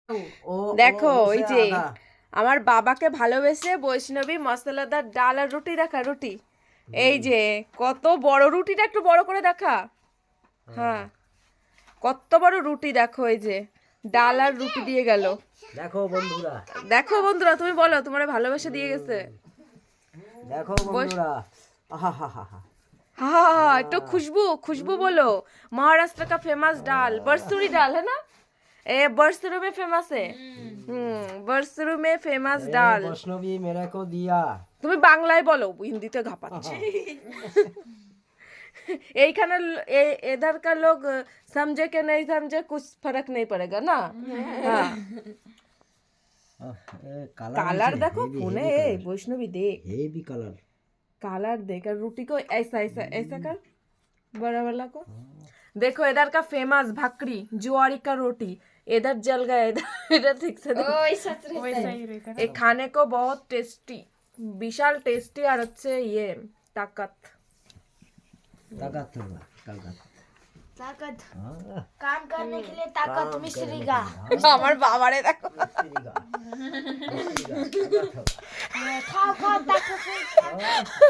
দেখো ওই যে আমার বাবাকে ভালোবেসে বৈষ্ণবী মশলাদার ডাল আর রুটি দেখা রুটি এই যে কত বড় রুটিটা একটু বড় করে দেখা হ্যাঁ কত বড় রুটি দেখো এই যে ডাল আর রুটি দিয়ে গেল দেখো বন্ধুরা তুমি বলো তোমার ভালোবাসা দিয়ে গেছে দেখো বন্ধুরা हाँ हाँ हाँ तो खुशबू खुशबू बोलो महाराष्ट्र का फेमस दाल बरसुरी दाल है ना ए बरसुरू में फेमस है बरसुरू में फेमस दाल वैष्णवी मेरे को दिया তুমি বাংলায় বলো হিন্দিতে ঘাপাচ্ছে এইখানে इधर का लोग समझे के नहीं समझे कुछ फर्क नहीं पड़ेगा ना हाँ कलर देखो फोने ए वैष्णवी देख हेवी कलर कलर देख और रोटी को ऐसा ऐसा ऐसा कर बड़ा वाला को देखो इधर का फेमस भाकरी ज्वारी का रोटी इधर जल गया इधर इधर ठीक से ये खाने को बहुत टेस्टी विशाल टेस्टी और अच्छे ये ताकत ताकत ताकत काम करने के लिए ताकत मिस्त्री का আমার বাবারে দেখো खाओ खाओ ताकत